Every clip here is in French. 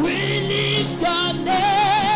We lift your name.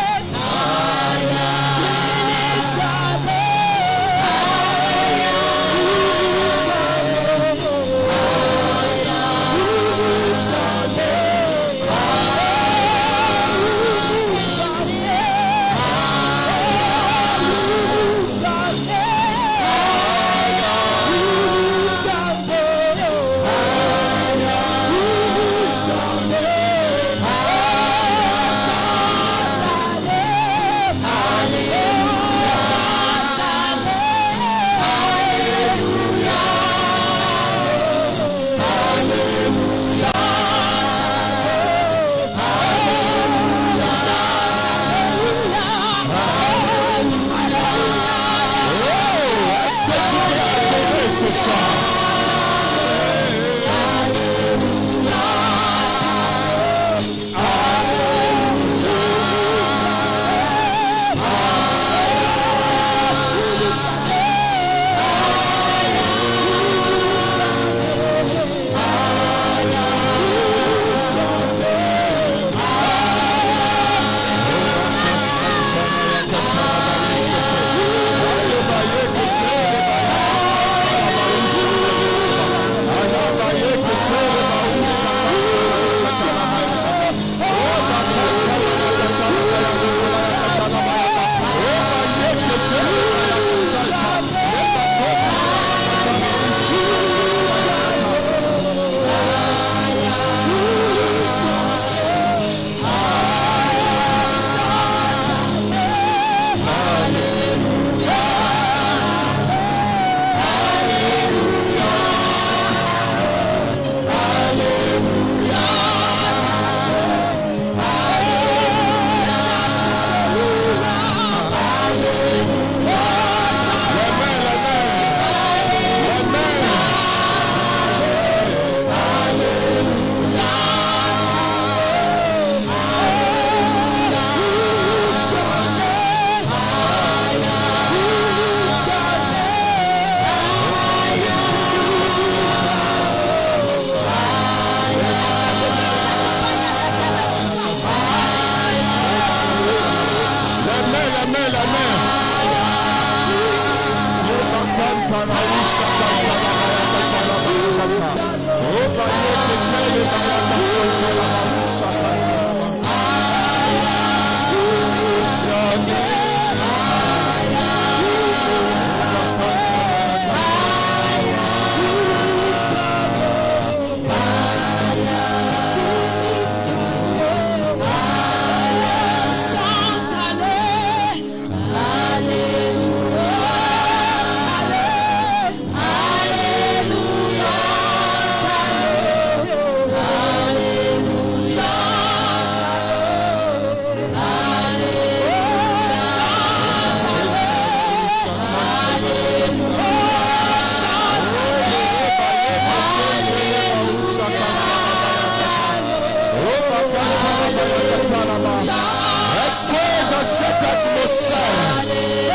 Est-ce que dans cette atmosphère,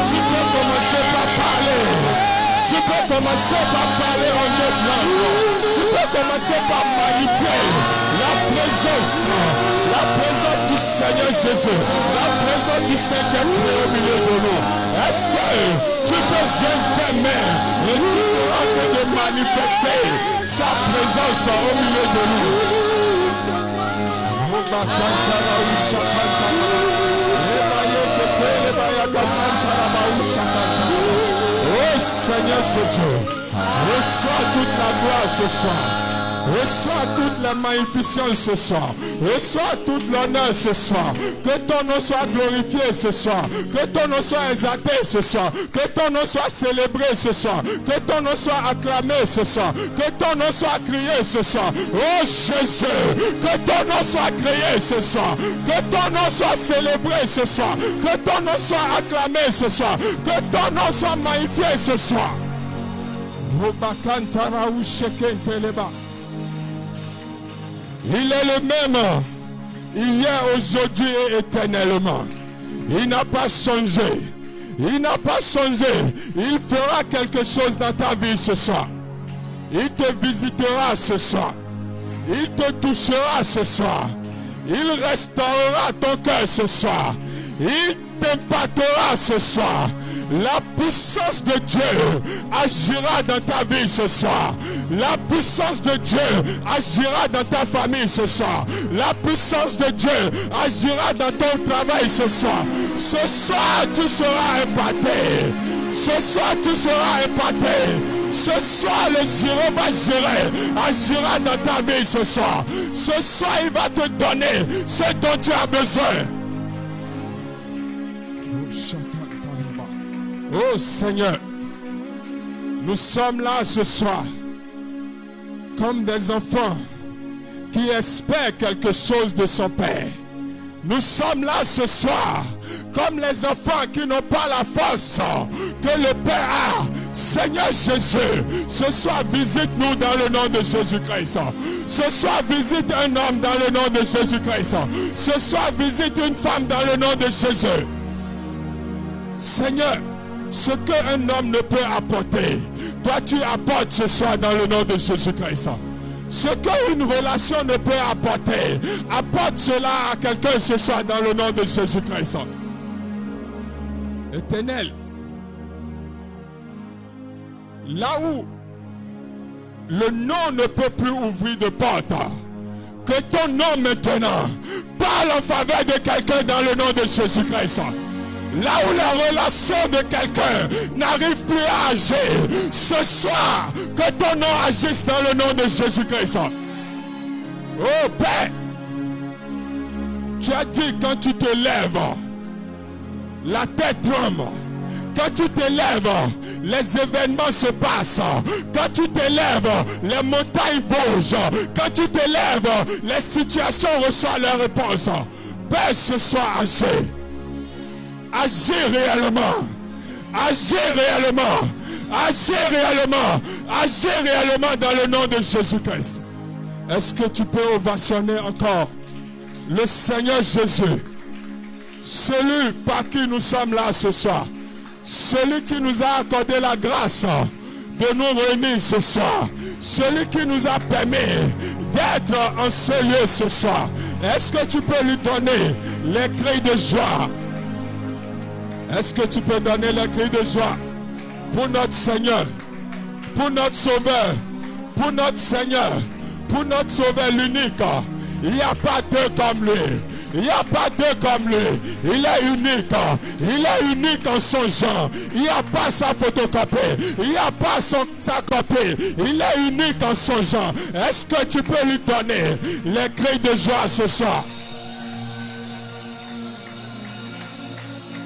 tu peux commencer par parler? Tu peux commencer par parler en autre langue. Tu peux commencer par manipuler la présence du Seigneur Jésus, la présence du Saint-Esprit au milieu de nous. Est-ce que tu peux joindre tes mains et tu seras en train de manifester sa présence au milieu de nous? Oh Seigneur Jésus, reçois toute la gloire ce soir. Reçois toute la magnificence ce soir. Reçois toute l'honneur ce soir. Que ton nom soit glorifié ce soir. Que ton nom soit exalté ce soir. Que ton nom soit célébré ce soir. Que ton nom soit acclamé ce soir. Que ton nom soit crié ce soir. Oh Jésus, que ton nom soit crié ce soir. Que ton nom soit célébré ce soir. Que ton nom soit acclamé ce soir. Que ton nom soit magnifié ce soir. Il est le même hier, aujourd'hui et éternellement. Il n'a pas changé. Il n'a pas changé. Il fera quelque chose dans ta vie ce soir. Il te visitera ce soir. Il te touchera ce soir. Il restaurera ton cœur ce soir. Il t'impactera ce soir. La puissance de Dieu agira dans ta vie ce soir. La puissance de Dieu agira dans ta famille ce soir. La puissance de Dieu agira dans ton travail ce soir. Ce soir, tu seras impacté. Ce soir, tu seras épaté. Ce soir, le Jéhovah Jireh agira dans ta vie ce soir. Ce soir, il va te donner ce dont tu as besoin. Oh Seigneur, nous sommes là ce soir comme des enfants qui espèrent quelque chose de son Père. Nous sommes là ce soir comme les enfants qui n'ont pas la force que le Père a. Seigneur Jésus, ce soir visite-nous dans le nom de Jésus-Christ. Ce soir visite un homme dans le nom de Jésus-Christ. Ce soir visite une femme dans le nom de Jésus. Seigneur, ce qu'un homme ne peut apporter, toi tu apportes ce soir dans le nom de Jésus-Christ. Ce qu'une relation ne peut apporter, apporte cela à quelqu'un ce soir dans le nom de Jésus-Christ. Éternel, là où le nom ne peut plus ouvrir de porte, que ton nom maintenant parle en faveur de quelqu'un dans le nom de Jésus-Christ. Là où la relation de quelqu'un n'arrive plus à agir, ce soir, que ton nom agisse dans le nom de Jésus-Christ. Oh Père, tu as dit quand tu te lèves, la tête tremble. Quand tu te lèves, les événements se passent. Quand tu te lèves, les montagnes bougent. Quand tu te lèves, les situations reçoivent leur réponse. Père, ce soir, agis. Agis réellement. Agis réellement. Agis réellement. Agis réellement dans le nom de Jésus-Christ. Est-ce que tu peux ovationner encore le Seigneur Jésus, celui par qui nous sommes là ce soir, celui qui nous a accordé la grâce de nous réunir ce soir, celui qui nous a permis d'être en ce lieu ce soir. Est-ce que tu peux lui donner les cris de joie? Est-ce que tu peux donner les cris de joie pour notre Seigneur, pour notre Sauveur, pour notre Seigneur, pour notre Sauveur l'unique? Il n'y a pas deux comme lui. Il n'y a pas deux comme lui. Il est unique. Il est unique en son genre. Il n'y a pas sa photocopie. Il n'y a pas sa copie. Il est unique en son genre. Est-ce que tu peux lui donner les cris de joie ce soir?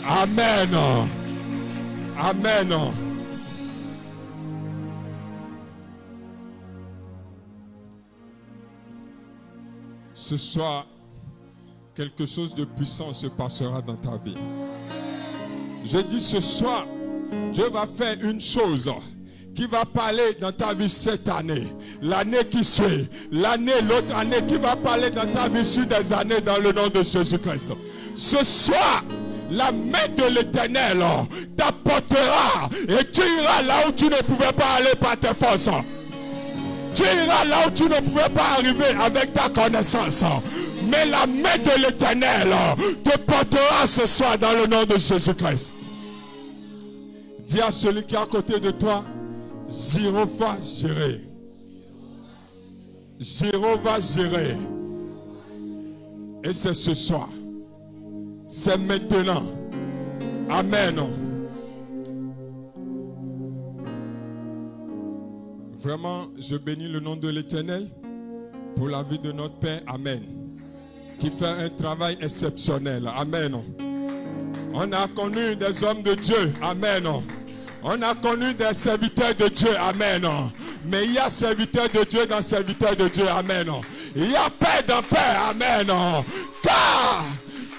Amen. Amen. Ce soir, quelque chose de puissant se passera dans ta vie. Je dis ce soir, Dieu va faire une chose qui va parler dans ta vie cette année, l'année qui suit, l'autre année qui va parler dans ta vie sur des années dans le nom de Jésus-Christ. Ce soir, la main de l'Éternel t'apportera et tu iras là où tu ne pouvais pas aller par tes forces. Tu iras là où tu ne pouvais pas arriver avec ta connaissance. Mais la main de l'Éternel te portera ce soir dans le nom de Jésus-Christ. Dis à celui qui est à côté de toi, Jéhovah Jireh. Jéhovah Jireh. Et c'est ce soir. C'est maintenant. Amen. Vraiment, je bénis le nom de l'Éternel pour la vie de notre Père. Amen. Qui fait un travail exceptionnel. Amen. On a connu des hommes de Dieu. Amen. On a connu des serviteurs de Dieu. Amen. Mais il y a serviteurs de Dieu dans serviteurs de Dieu. Amen. Il y a Père dans Père. Amen. Car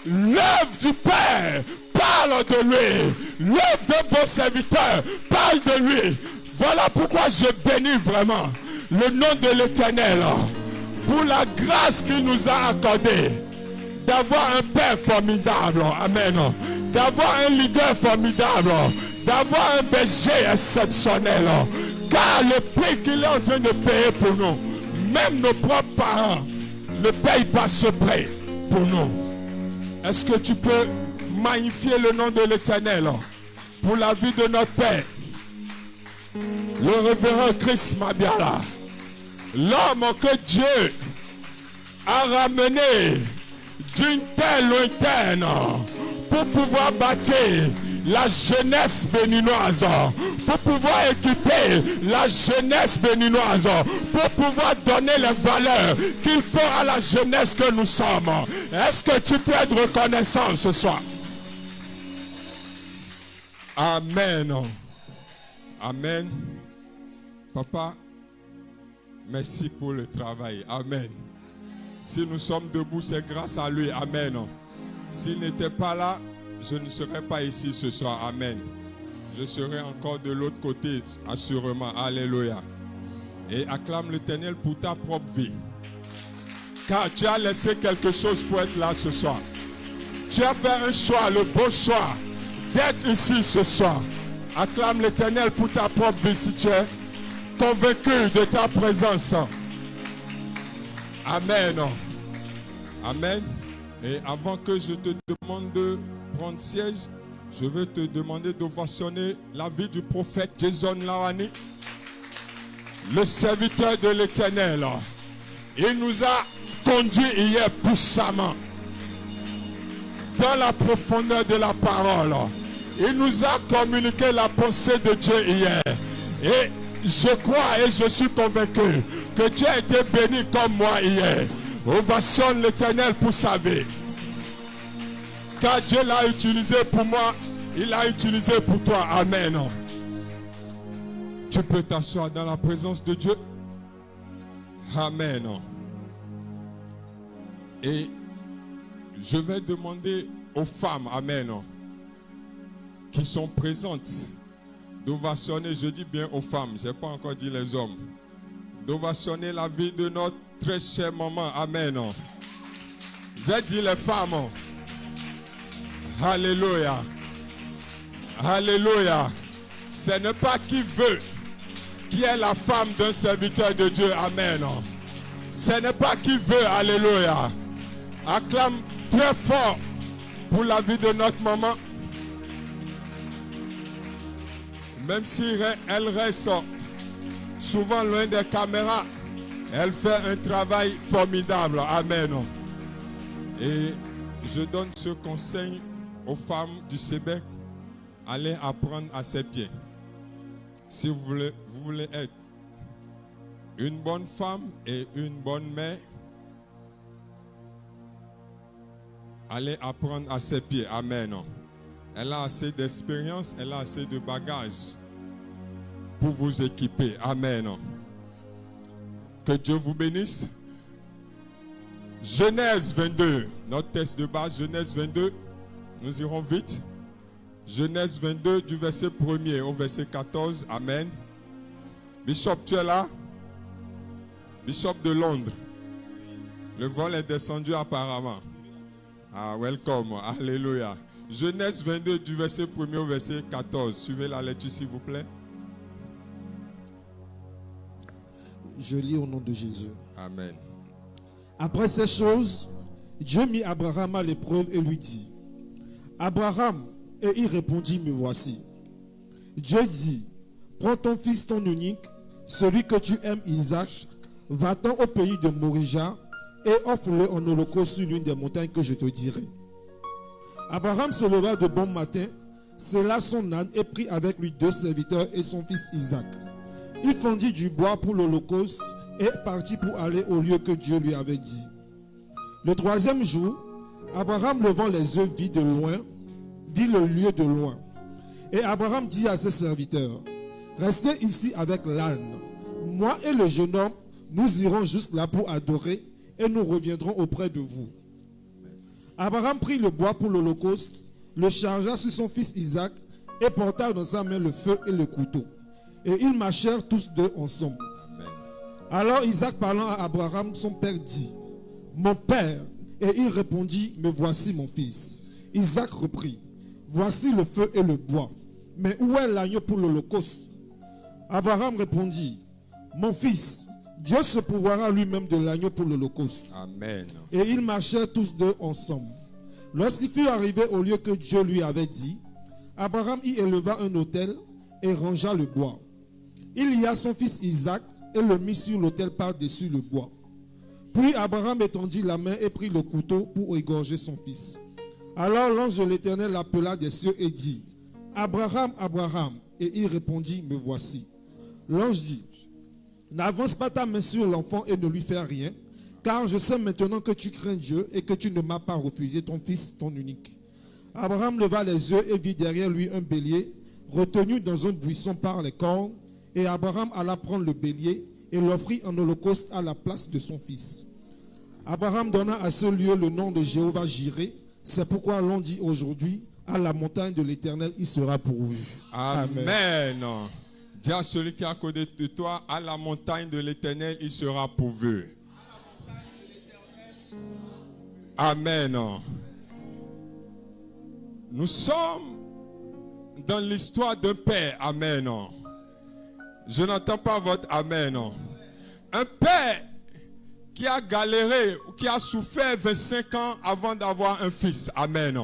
l'œuvre du Père parle de lui. L'œuvre d'un bon serviteur parle de lui. Voilà pourquoi je bénis vraiment le nom de l'Éternel pour la grâce qu'il nous a accordée d'avoir un Père formidable. Amen. D'avoir un leader formidable. D'avoir un berger exceptionnel. Car le prix qu'il est en train de payer pour nous, même nos propres parents ne payent pas ce prix pour nous. Est-ce que tu peux magnifier le nom de l'Éternel pour la vie de notre Père, le révérend Chris Mabiala, l'homme que Dieu a ramené d'une terre lointaine pour pouvoir bâtir la jeunesse béninoise, pour pouvoir équiper la jeunesse béninoise, pour pouvoir donner les valeurs qu'il faut à la jeunesse que nous sommes. Est-ce que tu peux être reconnaissant ce soir? Amen. Amen. Papa, merci pour le travail. Amen. Si nous sommes debout, c'est grâce à lui. Amen. S'il n'était pas là, je ne serais pas ici ce soir. Amen. Je serai encore de l'autre côté, assurément. Alléluia. Et acclame l'Éternel pour ta propre vie. Car tu as laissé quelque chose pour être là ce soir. Tu as fait un choix, le beau choix, d'être ici ce soir. Acclame l'Éternel pour ta propre vie si tu es convaincu de ta présence. Amen. Amen. Et avant que je te demande de prendre siège, je veux te demander d'ovationner la vie du prophète Jason Lawani, le serviteur de l'Éternel. Il nous a conduits hier puissamment dans la profondeur de la parole. Il nous a communiqué la pensée de Dieu hier. Et je crois et je suis convaincu que Dieu a été béni comme moi hier. Ovationne l'Éternel pour sa vie. Car Dieu l'a utilisé pour moi, il l'a utilisé pour toi. Amen. Tu peux t'asseoir dans la présence de Dieu. Amen. Et je vais demander aux femmes, amen, qui sont présentes, d'ovationner, je dis bien aux femmes, je n'ai pas encore dit les hommes, d'ovationner la vie de notre très chère maman. Amen. J'ai dit les femmes. Alléluia. Alléluia. Ce n'est pas qui veut qui est la femme d'un serviteur de Dieu. Amen. Ce n'est pas qui veut. Alléluia. Acclame très fort pour la vie de notre maman. Même si elle reste souvent loin des caméras, elle fait un travail formidable. Amen. Et je donne ce conseil aux femmes du Québec. Allez apprendre à ses pieds. Si vous voulez être une bonne femme et une bonne mère, allez apprendre à ses pieds. Amen. Elle a assez d'expérience, elle a assez de bagages pour vous équiper. Amen. Que Dieu vous bénisse. Genèse 22, notre texte de base, Genèse 22, nous irons vite. Genèse 22 du verset 1er au verset 14. Amen. Bishop, tu es là? Bishop de Londres. Le vol est descendu apparemment. Ah, welcome. Alléluia. Genèse 22 du verset 1er au verset 14. Suivez la lecture s'il vous plaît. Je lis au nom de Jésus. Amen. Après ces choses, Dieu mit Abraham à l'épreuve et lui dit: Abraham, et il répondit: Me voici. Dieu dit: Prends ton fils, ton unique, celui que tu aimes, Isaac, va-t'en au pays de Morija et offre-le en holocauste sur l'une des montagnes que je te dirai. Abraham se leva de bon matin, sella son âne et prit avec lui 2 serviteurs et son fils Isaac. Il fendit du bois pour l'holocauste et partit pour aller au lieu que Dieu lui avait dit. Le 3e jour, Abraham, levant les yeux, vit le lieu de loin. Et Abraham dit à ses serviteurs: Restez ici avec l'âne. Moi et le jeune homme, nous irons jusque-là pour adorer et nous reviendrons auprès de vous. Abraham prit le bois pour l'holocauste, le chargea sur son fils Isaac et porta dans sa main le feu et le couteau. Et ils marchèrent tous deux ensemble. Amen. Alors Isaac, parlant à Abraham, son père, dit: Mon père. Et il répondit: Me voici, mon fils. Isaac reprit: Voici le feu et le bois. Mais où est l'agneau pour l'holocauste? Abraham répondit: Mon fils, Dieu se pourvoira lui-même de l'agneau pour l'holocauste. Amen. Et ils marchèrent tous deux ensemble. Lorsqu'il fut arrivé au lieu que Dieu lui avait dit, Abraham y éleva un autel et rangea le bois. Il y a son fils Isaac et le mit sur l'autel par-dessus le bois. Puis Abraham étendit la main et prit le couteau pour égorger son fils. Alors l'ange de l'Éternel l'appela des cieux et dit: Abraham, Abraham. Et il répondit: Me voici. L'ange dit: N'avance pas ta main sur l'enfant et ne lui fais rien, car je sais maintenant que tu crains Dieu et que tu ne m'as pas refusé ton fils, ton unique. Abraham leva les yeux et vit derrière lui un bélier, retenu dans un buisson par les cornes, et Abraham alla prendre le bélier et l'offrit en holocauste à la place de son fils. Abraham donna à ce lieu le nom de Jéhovah Jireh. C'est pourquoi l'on dit aujourd'hui: à la montagne de l'Éternel, il sera pourvu. Amen. Amen. Dis à celui qui est à côté de toi: à la montagne de l'Éternel, il sera pourvu. Amen. Nous sommes dans l'histoire d'un père. Amen. Je n'entends pas votre amen. Un père qui a galéré, qui a souffert 25 ans avant d'avoir un fils. Amen.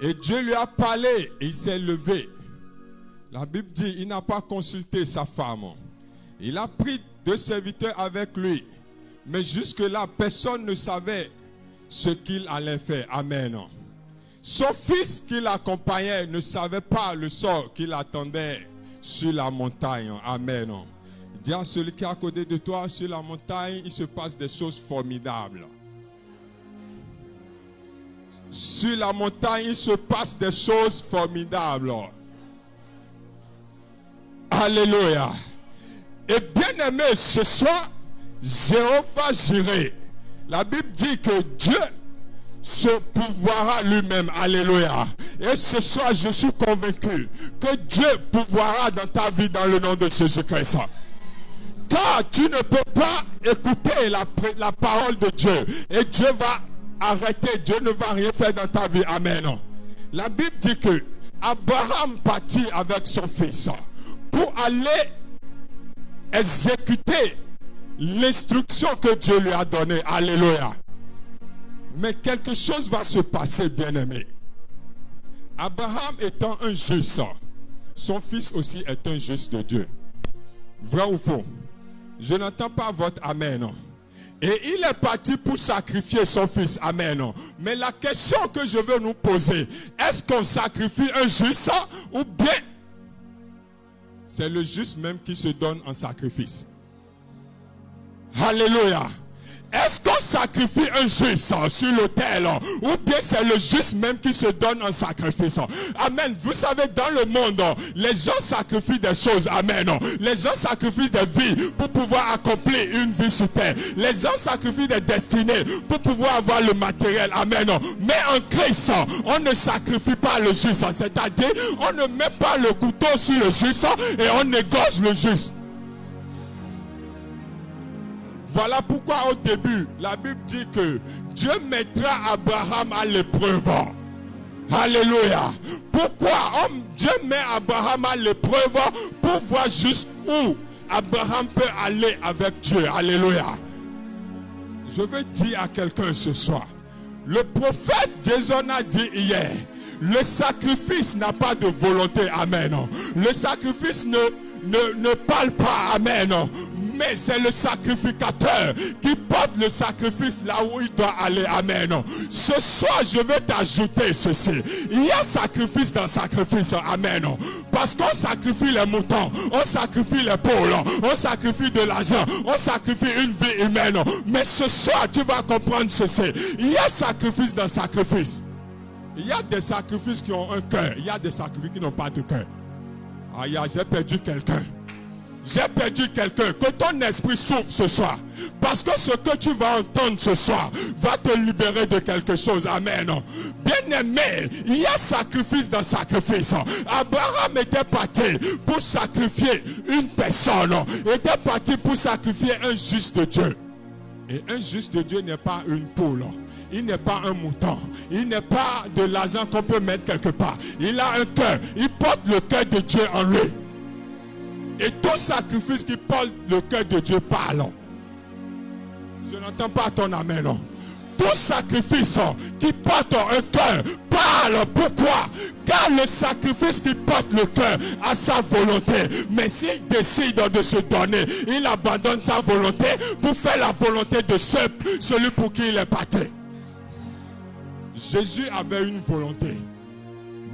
Et Dieu lui a parlé et il s'est levé. La Bible dit: il n'a pas consulté sa femme. Il a pris 2 serviteurs avec lui. Mais jusque-là, personne ne savait ce qu'il allait faire. Amen. Son fils qui l'accompagnait ne savait pas le sort qui l'attendait sur la montagne. Amen. Dis à celui qui est à côté de toi: sur la montagne, il se passe des choses formidables. Sur la montagne, il se passe des choses formidables. Alléluia. Et bien aimé, ce soir, Jéhovah Jireh, la Bible dit que Dieu se pourvoira lui-même. Alléluia. Et ce soir, je suis convaincu que Dieu pourvoira dans ta vie dans le nom de Jésus-Christ. Car tu ne peux pas écouter la parole de Dieu. Et Dieu va arrêter. Dieu ne va rien faire dans ta vie. Amen. La Bible dit que Abraham partit avec son fils pour aller exécuter l'instruction que Dieu lui a donnée. Alléluia. Mais quelque chose va se passer, bien-aimé. Abraham étant un juste, son fils aussi est un juste de Dieu. Vrai ou faux? Je n'entends pas votre amen. Et il est parti pour sacrifier son fils. Amen. Mais la question que je veux nous poser, est-ce qu'on sacrifie un juste ou bien c'est le juste même qui se donne en sacrifice? Alléluia. Est-ce qu'on sacrifie un juste sur l'autel ou bien c'est le juste même qui se donne en sacrifice? Amen. Vous savez, dans le monde, les gens sacrifient des choses. Amen. Les gens sacrifient des vies pour pouvoir accomplir une vie sur terre. Les gens sacrifient des destinées pour pouvoir avoir le matériel. Amen. Mais en Christ, on ne sacrifie pas le juste. C'est-à-dire, on ne met pas le couteau sur le juste et on égorge le juste. Voilà pourquoi au début, la Bible dit que Dieu mettra Abraham à l'épreuve. Alléluia. Pourquoi Dieu met Abraham à l'épreuve pour voir jusqu'où Abraham peut aller avec Dieu. Alléluia. Je veux dire à quelqu'un ce soir, le prophète Jason a dit hier, le sacrifice n'a pas de volonté. Amen. Le sacrifice ne parle pas. Amen. Mais c'est le sacrificateur qui porte le sacrifice là où il doit aller. Amen. Ce soir, je veux t'ajouter ceci. Il y a sacrifice dans sacrifice. Amen. Parce qu'on sacrifie les moutons, on sacrifie les poules, on sacrifie de l'argent, on sacrifie une vie humaine. Mais ce soir, tu vas comprendre ceci. Il y a sacrifice dans sacrifice. Il y a des sacrifices qui ont un cœur. Il y a des sacrifices qui n'ont pas de cœur. Aïe, j'ai perdu quelqu'un. J'ai perdu quelqu'un. Que ton esprit souffre ce soir. Parce que ce que tu vas entendre ce soir va te libérer de quelque chose. Amen. Bien-aimé, il y a sacrifice dans sacrifice. Abraham était parti pour sacrifier une personne. Il était parti pour sacrifier un juste de Dieu. Et un juste de Dieu n'est pas une poule. Il n'est pas un mouton. Il n'est pas de l'argent qu'on peut mettre quelque part. Il a un cœur. Il porte le cœur de Dieu en lui. Et tout sacrifice qui porte le cœur de Dieu parle. Je n'entends pas ton amen. Non. Tout sacrifice qui porte un cœur parle. Pourquoi? Car le sacrifice qui porte le cœur a sa volonté. Mais s'il décide de se donner, il abandonne sa volonté pour faire la volonté de celui pour qui il est parti. Jésus avait une volonté,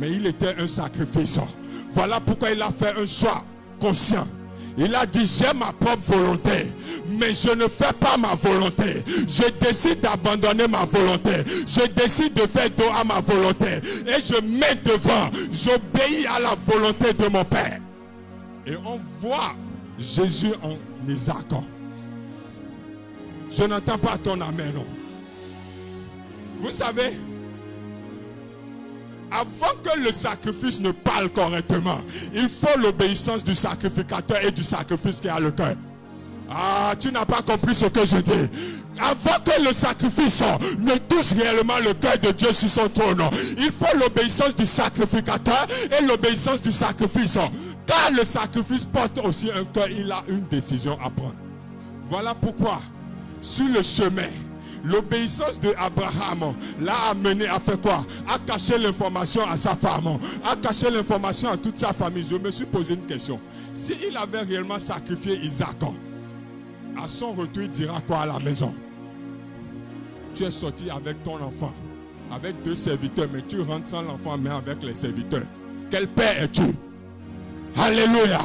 mais il était un sacrifice. Voilà pourquoi il a fait un choix conscient. Il a dit, j'ai ma propre volonté, mais je ne fais pas ma volonté. Je décide d'abandonner ma volonté. Je décide de faire dos à ma volonté. Et je mets devant, j'obéis à la volonté de mon Père. Et on voit Jésus en Isaac. Je n'entends pas ton amen. Non. Vous savez, avant que le sacrifice ne parle correctement, il faut l'obéissance du sacrificateur et du sacrifice qui a le cœur. Ah, tu n'as pas compris ce que je dis. Avant que le sacrifice ne touche réellement le cœur de Dieu sur son trône, il faut l'obéissance du sacrificateur et l'obéissance du sacrifice. Car le sacrifice porte aussi un cœur, il a une décision à prendre. Voilà pourquoi, sur le chemin, l'obéissance de Abraham l'a amené à faire quoi? À cacher l'information à sa femme, à cacher l'information à toute sa famille. Je me suis posé une question. S'il avait réellement sacrifié Isaac, à son retour, il dira quoi à la maison? Tu es sorti avec ton enfant, avec 2 serviteurs, mais tu rentres sans l'enfant, mais avec les serviteurs. Quel père es-tu? Alléluia.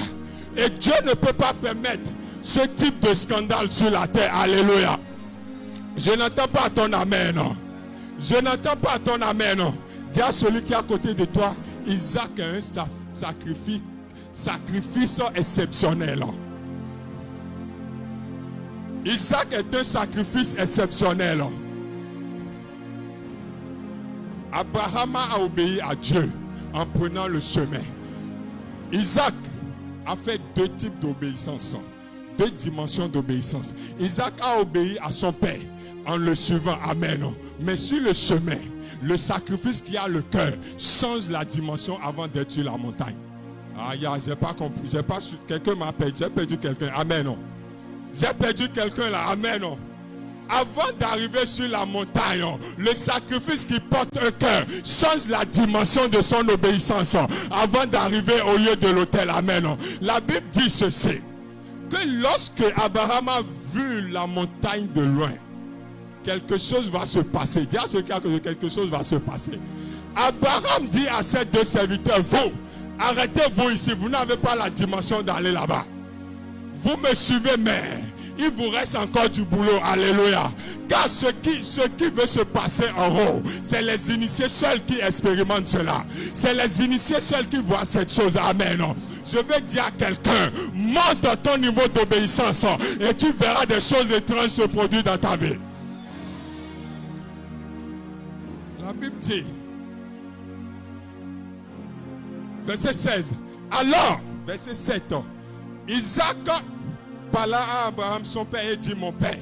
Et Dieu ne peut pas permettre ce type de scandale sur la terre. Alléluia. Je n'entends pas ton amen. Je n'entends pas ton amen. Dis à celui qui est à côté de toi, Isaac est un sacrifice exceptionnel. Isaac est un sacrifice exceptionnel. Abraham a obéi à Dieu en prenant le chemin. Isaac a fait 2 types d'obéissance, 2 dimensions d'obéissance. Isaac a obéi à son père en le suivant, amen. Mais sur le chemin, le sacrifice qui a le cœur change la dimension avant d'être sur la montagne. Aïe, j'ai pas compris, j'ai pas su, quelqu'un m'a perdu, j'ai perdu quelqu'un, amen. J'ai perdu quelqu'un là, amen. Avant d'arriver sur la montagne, le sacrifice qui porte un cœur change la dimension de son obéissance avant d'arriver au lieu de l'autel, amen. La Bible dit ceci, que lorsque Abraham a vu la montagne de loin, quelque chose va se passer. Dis à ceux qui a que quelque chose va se passer. Abraham dit à ses 2 serviteurs, vous, arrêtez-vous ici, vous n'avez pas la dimension d'aller là-bas. Vous me suivez, mais il vous reste encore du boulot. Alléluia. Car ce qui veut se passer en haut, c'est les initiés seuls qui expérimentent cela. C'est les initiés seuls qui voient cette chose. Amen. Je vais dire à quelqu'un, monte à ton niveau d'obéissance et tu verras des choses étranges se produire dans ta vie. La Bible dit, verset 16, alors, verset 7, Isaac parla à Abraham, son père, et dit, mon père.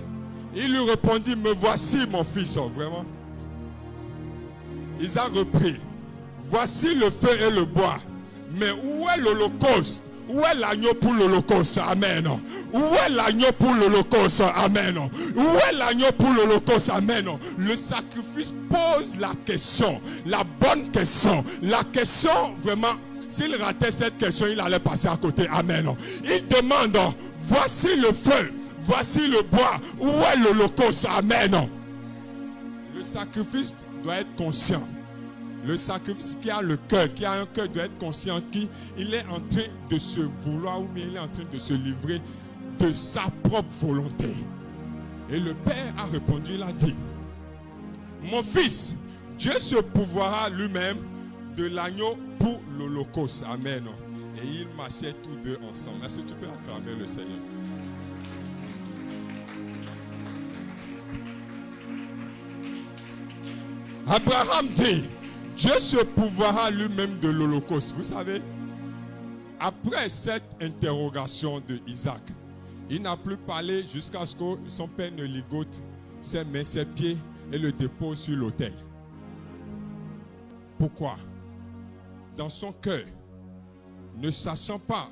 Il lui répondit, me voici mon fils. Oh, vraiment. Isaac reprit, voici le feu et le bois, mais où est l'holocauste? Où est l'agneau pour l'holocauste? Amen. Où est l'agneau pour l'holocauste? Amen. Où est l'agneau pour l'holocauste? Amen. Le sacrifice pose la question, la bonne question. La question, vraiment, s'il ratait cette question, il allait passer à côté. Amen. Il demande, voici le feu, voici le bois, où est l'holocauste? Amen. Le sacrifice doit être conscient. Le sacrifice qui a le cœur, qui a un cœur, doit être conscient qu'il est en train de se vouloir ou bien il est en train de se livrer de sa propre volonté. Et le père a répondu, il a dit, mon fils, Dieu se pourvoira lui-même de l'agneau pour l'holocauste. Amen. Et ils marchaient tous deux ensemble. Est-ce que tu peux acclamer le Seigneur? Abraham dit, Dieu se pourvoira lui-même de l'holocauste. Vous savez, après cette interrogation de Isaac, il n'a plus parlé jusqu'à ce que son père ne ligote ses mains, ses pieds et le dépose sur l'autel. Pourquoi? Dans son cœur, ne sachant pas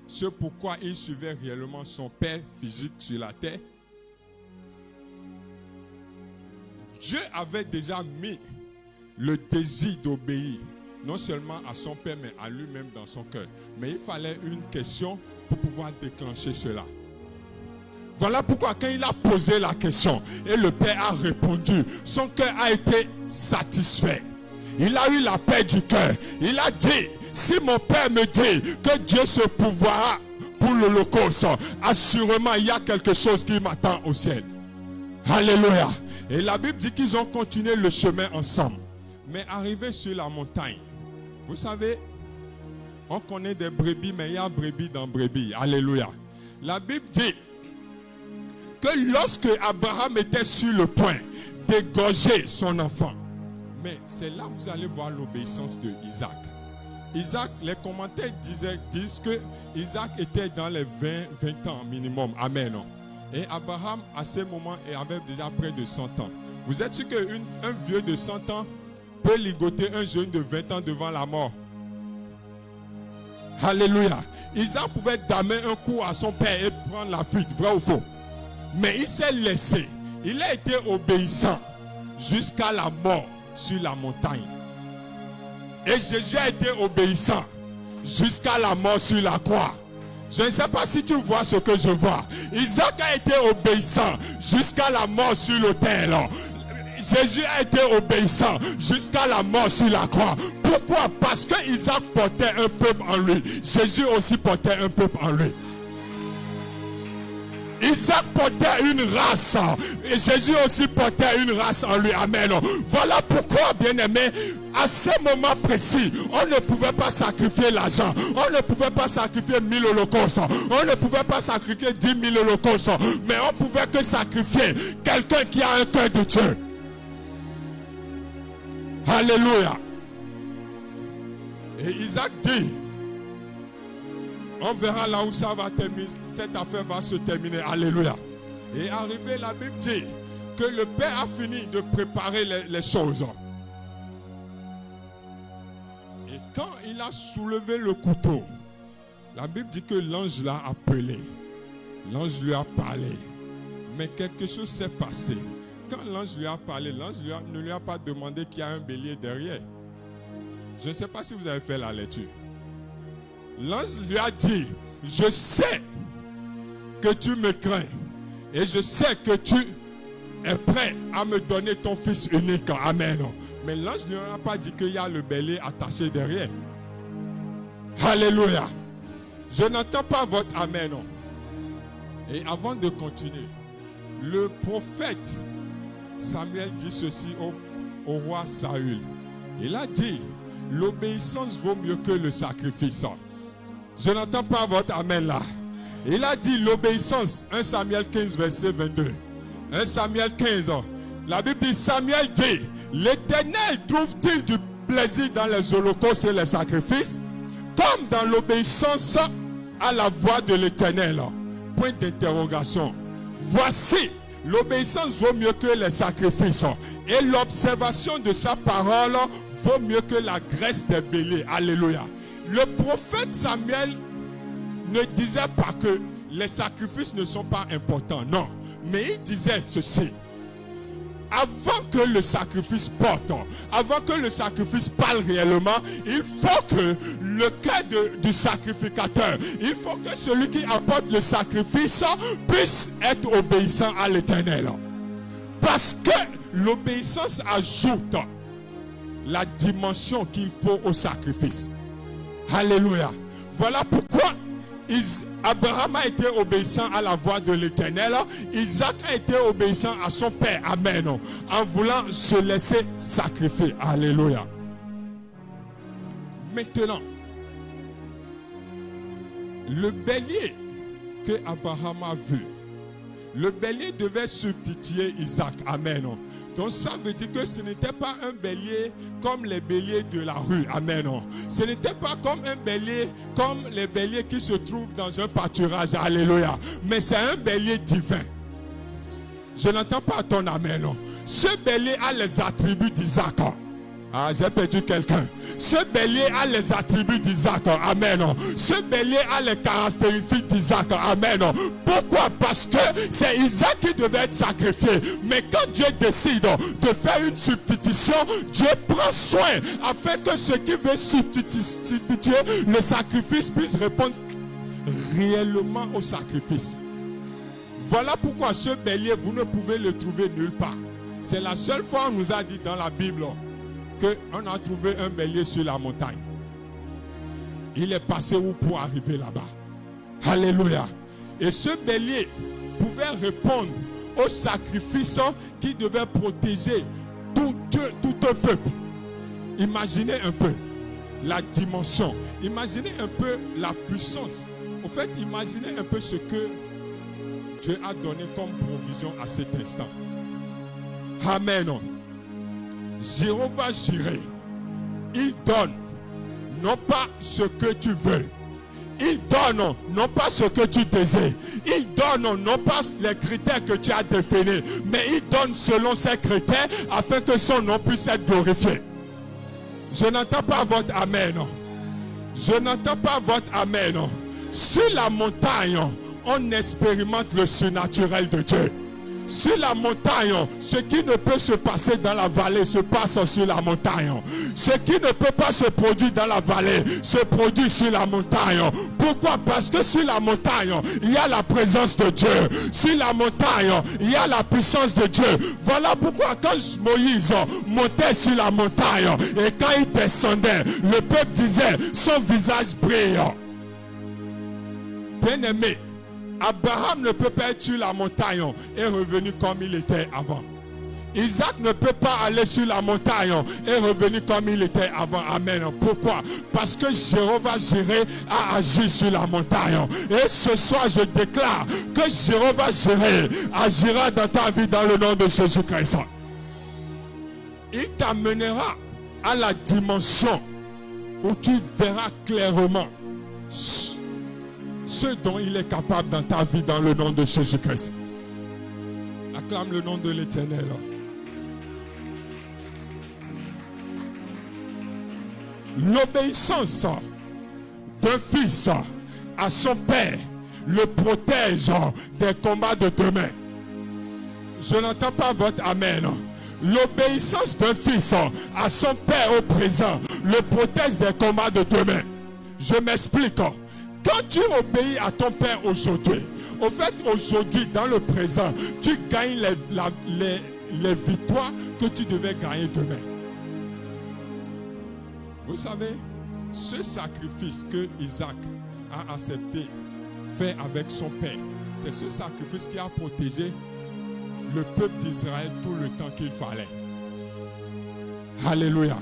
ce pourquoi il suivait réellement son père physique sur la terre, Dieu avait déjà mis le désir d'obéir, non seulement à son père, mais à lui-même dans son cœur. Mais il fallait une question pour pouvoir déclencher cela. Voilà pourquoi quand il a posé la question et le père a répondu, son cœur a été satisfait. Il a eu la paix du cœur. Il a dit, si mon père me dit que Dieu se pourvoira pour l'holocauste, assurément il y a quelque chose qui m'attend au ciel. Alléluia. Et la Bible dit qu'ils ont continué le chemin ensemble. Mais arrivé sur la montagne, vous savez, on connaît des brebis, mais il y a brebis dans brebis. Alléluia. La Bible dit que lorsque Abraham était sur le point d'égorger son enfant, mais c'est là que vous allez voir l'obéissance de Isaac. Isaac, les commentaires disent que Isaac était dans les 20 ans minimum. Amen. Et Abraham, à ce moment, avait déjà près de 100 ans. Vous êtes sûr qu'un vieux de 100 ans peut ligoter un jeune de 20 ans devant la mort? Alléluia. Isaac pouvait damer un coup à son père et prendre la fuite, vrai ou faux? Mais il s'est laissé. Il a été obéissant jusqu'à la mort sur la montagne. Et Jésus a été obéissant jusqu'à la mort sur la croix. Je ne sais pas si tu vois ce que je vois. Isaac a été obéissant jusqu'à la mort sur l'autel. Jésus a été obéissant jusqu'à la mort sur la croix. Pourquoi? Parce que Isaac portait un peuple en lui. Jésus aussi portait un peuple en lui. Isaac portait une race et Jésus aussi portait une race en lui. Amen. Voilà pourquoi, bien-aimé, à ce moment précis, on ne pouvait pas sacrifier l'argent. On ne pouvait pas sacrifier 1000 holocaustes. On ne pouvait pas sacrifier 10 000 holocaustes. Mais on pouvait que sacrifier quelqu'un qui a un cœur de Dieu. Alléluia. Et Isaac dit, on verra là où ça va terminer, cette affaire va se terminer. Alléluia. Et arrivé, la Bible dit que le père a fini de préparer les choses. Et quand il a soulevé le couteau, la Bible dit que l'ange l'a appelé. L'ange lui a parlé. Mais quelque chose s'est passé. Quand l'ange lui a parlé, l'ange ne lui a pas demandé qu'il y a un bélier derrière. Je ne sais pas si vous avez fait la lecture. L'ange lui a dit, je sais que tu me crains et je sais que tu es prêt à me donner ton fils unique. Amen. Mais l'ange ne lui a pas dit qu'il y a le bélier attaché derrière. Alléluia. Je n'entends pas votre amen. Et avant de continuer, le prophète Samuel dit ceci au roi Saül. Il a dit, l'obéissance vaut mieux que le sacrifice. Je n'entends pas votre amen là. Il a dit l'obéissance, 1 Samuel 15 verset 22. 1 Samuel 15. La Bible dit, Samuel dit, l'Éternel trouve-t-il du plaisir dans les holocaustes et les sacrifices, comme dans l'obéissance à la voix de l'Éternel? point d'interrogation. Voici, l'obéissance vaut mieux que les sacrifices. Et l'observation de sa parole vaut mieux que la graisse des béliers. Alléluia. Le prophète Samuel ne disait pas que les sacrifices ne sont pas importants. Non. Mais il disait ceci. Avant que le sacrifice porte, avant que le sacrifice parle réellement, il faut que le cœur du sacrificateur, il faut que celui qui apporte le sacrifice puisse être obéissant à l'Éternel. Parce que l'obéissance ajoute la dimension qu'il faut au sacrifice. Alléluia. Voilà pourquoi Abraham a été obéissant à la voix de l'Éternel. Isaac a été obéissant à son père. Amen. En voulant se laisser sacrifier. Alléluia. Maintenant, le bélier que Abraham a vu, le bélier devait substituer Isaac. Amen. Donc ça veut dire que ce n'était pas un bélier comme les béliers de la rue. Amen. Ce n'était pas comme un bélier comme les béliers qui se trouvent dans un pâturage. Alléluia. Mais c'est un bélier divin. Je n'entends pas ton amen. Ce bélier a les attributs d'Isaac. Ah, j'ai perdu quelqu'un. Ce bélier a les attributs d'Isaac. Amen. Ce bélier a les caractéristiques d'Isaac. Amen. Pourquoi? Parce que c'est Isaac qui devait être sacrifié. Mais quand Dieu décide de faire une substitution, Dieu prend soin afin que ce qui veut substituer le sacrifice puisse répondre réellement au sacrifice. Voilà pourquoi ce bélier, vous ne pouvez le trouver nulle part. C'est la seule fois on nous a dit dans la Bible qu'on a trouvé un bélier sur la montagne. Il est passé où pour arriver là-bas? Alléluia. Et ce bélier pouvait répondre au sacrifice qui devait protéger tout un peuple. Imaginez un peu la dimension. Imaginez un peu la puissance. En fait, imaginez un peu ce que Dieu a donné comme provision à cet instant. Amen. Jéhovah Jireh, il donne non pas ce que tu veux, il donne non pas ce que tu désires, il donne non pas les critères que tu as définis, mais il donne selon ses critères afin que son nom puisse être glorifié. Je n'entends pas votre amen. Je n'entends pas votre amen. Sur la montagne, on expérimente le surnaturel de Dieu. Sur la montagne, ce qui ne peut se passer dans la vallée se passe sur la montagne. Ce qui ne peut pas se produire dans la vallée se produit sur la montagne. Pourquoi? Parce que sur la montagne, il y a la présence de Dieu. Sur la montagne, il y a la puissance de Dieu. Voilà pourquoi quand Moïse montait sur la montagne et quand il descendait, le peuple disait, son visage brille. Bien-aimé, Abraham ne peut pas être sur la montagne et revenir comme il était avant. Isaac ne peut pas aller sur la montagne et revenir comme il était avant. Amen. Pourquoi? Parce que Jéhovah Jireh a agi sur la montagne. Et ce soir, je déclare que Jéhovah Jireh agira dans ta vie dans le nom de Jésus-Christ. Il t'amènera à la dimension où tu verras clairement ce dont il est capable dans ta vie dans le nom de Jésus-Christ. Acclame le nom de l'Éternel. L'obéissance d'un fils à son père le protège des combats de demain. Je n'entends pas votre amen. L'obéissance d'un fils à son père au présent le protège des combats de demain. Je m'explique. Quand tu obéis à ton père aujourd'hui, au fait aujourd'hui dans le présent, tu gagnes les victoires que tu devais gagner demain. Vous savez, ce sacrifice que Isaac a accepté, fait avec son père, c'est ce sacrifice qui a protégé le peuple d'Israël tout le temps qu'il fallait. Alléluia.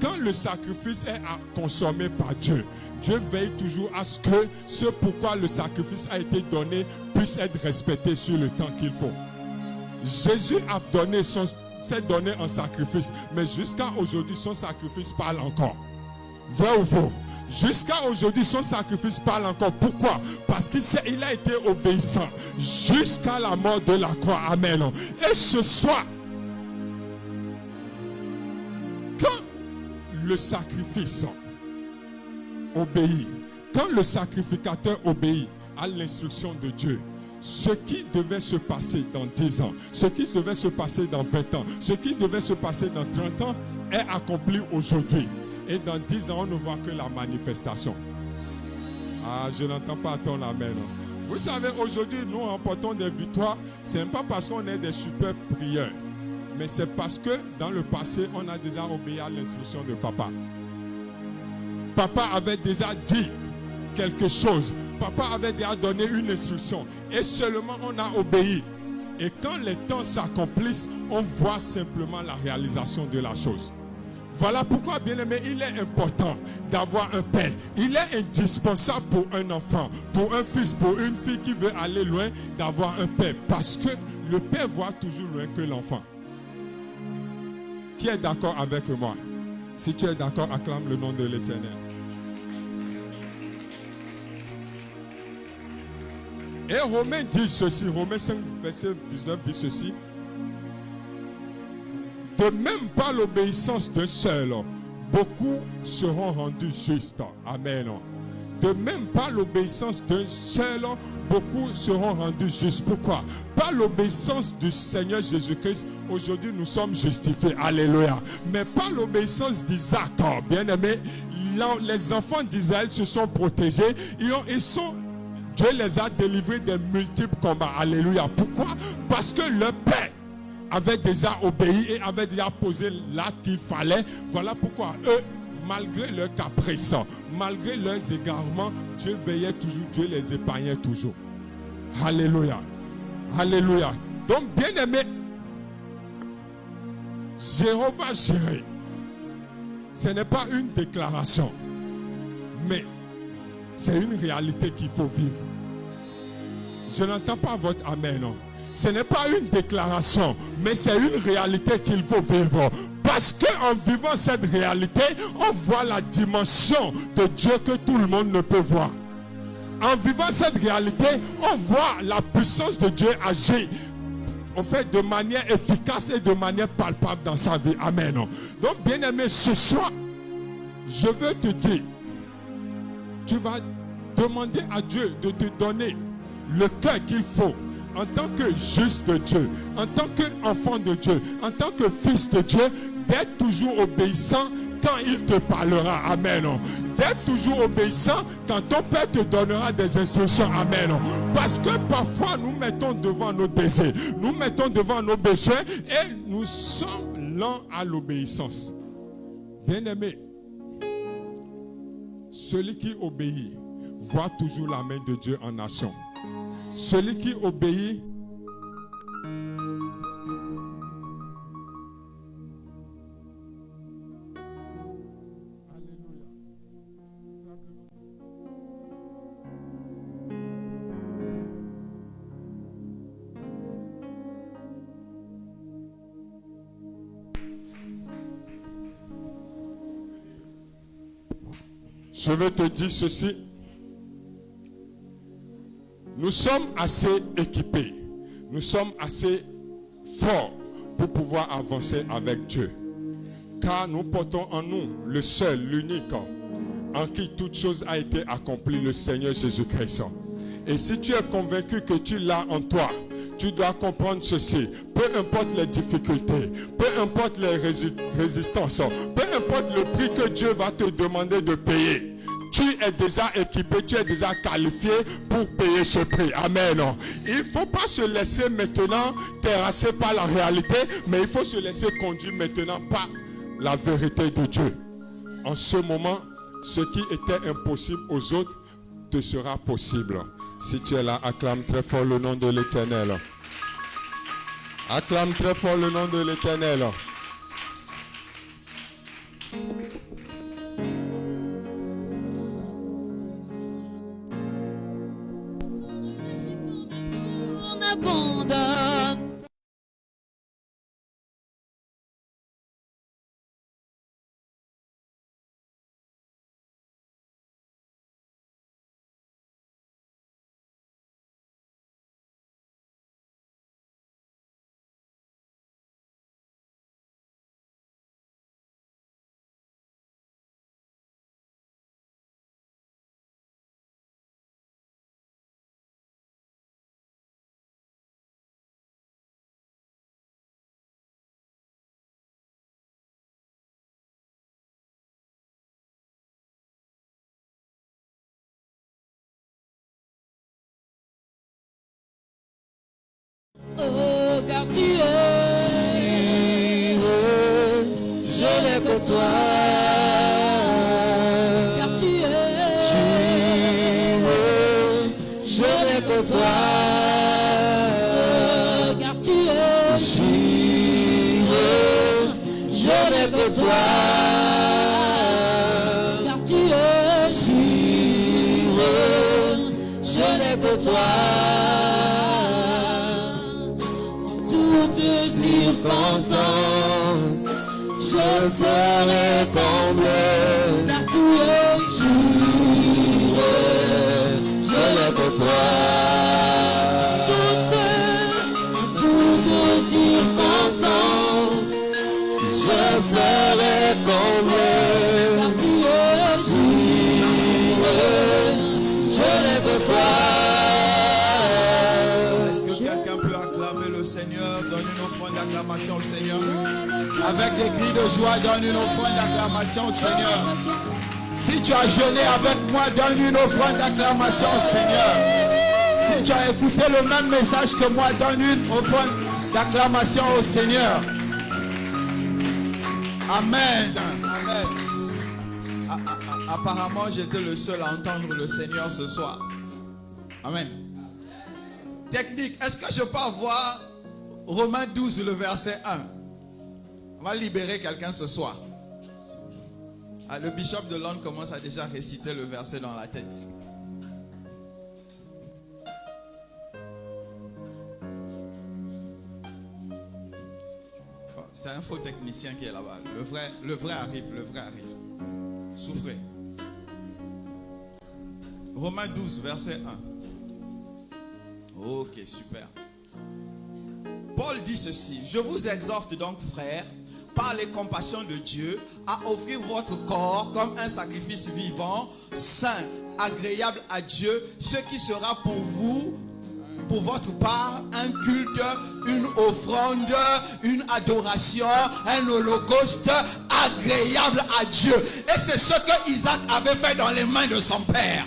Quand le sacrifice est consommé par Dieu, Dieu veille toujours à ce que ce pourquoi le sacrifice a été donné puisse être respecté sur le temps qu'il faut. Jésus s'est donné en sacrifice, mais jusqu'à aujourd'hui, son sacrifice parle encore. Vrai ou faux? Jusqu'à aujourd'hui, son sacrifice parle encore. Pourquoi? Parce qu'il a été obéissant jusqu'à la mort de la croix. Amen. Et ce soir, quand le sacrifice obéit, quand le sacrificateur obéit à l'instruction de Dieu, ce qui devait se passer dans 10 ans, ce qui devait se passer dans 20 ans, ce qui devait se passer dans 30 ans est accompli aujourd'hui. Et dans 10 ans, on ne voit que la manifestation. Ah, je n'entends pas ton amen. Vous savez, aujourd'hui, nous remportons des victoires. Ce n'est pas parce qu'on est des super prieurs, mais c'est parce que dans le passé, on a déjà obéi à l'instruction de papa. Papa avait déjà dit quelque chose. Papa avait déjà donné une instruction. Et seulement on a obéi. Et quand les temps s'accomplissent, on voit simplement la réalisation de la chose. Voilà pourquoi, bien aimé, il est important d'avoir un père. Il est indispensable pour un enfant, pour un fils, pour une fille qui veut aller loin, d'avoir un père. Parce que le père voit toujours loin que l'enfant. Qui est d'accord avec moi? Si tu es d'accord, acclame le nom de l'Éternel. Et Romains dit ceci, Romains 5, verset 19 dit ceci. De même par l'obéissance d'un seul, beaucoup seront rendus justes. Amen. De même par l'obéissance d'un seul, beaucoup seront rendus justes. Pourquoi? Par l'obéissance du Seigneur Jésus-Christ, aujourd'hui nous sommes justifiés. Alléluia. Mais par l'obéissance d'Isaac, bien aimé, les enfants d'Israël se sont protégés. Dieu les a délivrés des multiples combats. Alléluia. Pourquoi? Parce que le Père avait déjà obéi et avait déjà posé l'acte qu'il fallait. Voilà pourquoi eux, malgré leurs caprices, malgré leurs égarements, Dieu veillait toujours, Dieu les épargnait toujours. Alléluia. Alléluia. Donc, bien aimé, Jéhovah Jireh, ce n'est pas une déclaration, mais c'est une réalité qu'il faut vivre. Je n'entends pas votre amen. Non. Ce n'est pas une déclaration, mais c'est une réalité qu'il faut vivre. Parce qu'en vivant cette réalité, on voit la dimension de Dieu que tout le monde ne peut voir. En vivant cette réalité, on voit la puissance de Dieu agir. En fait, de manière efficace et de manière palpable dans sa vie. Amen. Donc, bien aimé, ce soir, je veux te dire, tu vas demander à Dieu de te donner le cœur qu'il faut en tant que juste de Dieu, en tant qu'enfant de Dieu, en tant que fils de Dieu, d'être toujours obéissant quand il te parlera. Amen. D'être toujours obéissant quand ton Père te donnera des instructions. Amen. Parce que parfois nous mettons devant nos désirs, nous mettons devant nos besoins et nous sommes lents à l'obéissance. Bien-aimé, celui qui obéit voit toujours la main de Dieu en action. Celui qui obéit je veux te dire ceci. Nous sommes assez équipés. Nous sommes assez forts pour pouvoir avancer avec Dieu. Car nous portons en nous le seul, l'unique, en qui toute chose a été accomplie, le Seigneur Jésus-Christ. Et si tu es convaincu que tu l'as en toi, tu dois comprendre ceci. Peu importe les difficultés, peu importe les résistances, peu importe le prix que Dieu va te demander de payer, tu es déjà équipé, tu es déjà qualifié pour payer ce prix. Amen. Il ne faut pas se laisser maintenant terrasser par la réalité, mais il faut se laisser conduire maintenant par la vérité de Dieu. En ce moment, ce qui était impossible aux autres te sera possible. Si tu es là, acclame très fort le nom de l'Éternel. Acclame très fort le nom de l'Éternel. Abondant. que toi. car tu es. Je n'ai que toi. Car tu es. Je n'ai que toi. Car tu es. Je n'ai que toi. Toutes Circonstances, je serai comblé. car tu es. Je n'ai que toi. Toutes Circonstances, je serai comblé. car tu es. Je n'ai que toi. Est-ce que quelqu'un peut acclamer le Seigneur? Donne une offrande d'acclamation au Seigneur. Avec des cris de joie, donne une offrande d'acclamation au Seigneur. Si tu as jeûné avec moi, donne une offrande d'acclamation au Seigneur. Si tu as écouté le même message que moi, donne une offrande d'acclamation au Seigneur. Amen. Amen. Apparemment, j'étais le seul à entendre le Seigneur ce soir. Amen. Technique, est-ce que je peux avoir Romains 12, le verset 1? On va libérer quelqu'un ce soir. Ah, le bishop de Londres commence à déjà réciter le verset dans la tête. Oh, c'est un faux technicien qui est là-bas. Le vrai arrive, le vrai arrive. Souffrez. Romains 12, verset 1. Ok, super. Paul dit ceci: je vous exhorte donc, frères, par les compassions de Dieu, à offrir votre corps comme un sacrifice vivant, saint, agréable à Dieu, ce qui sera pour vous, pour votre part, un culte, une offrande, une adoration, un holocauste agréable à Dieu. Et c'est ce que Isaac avait fait dans les mains de son père.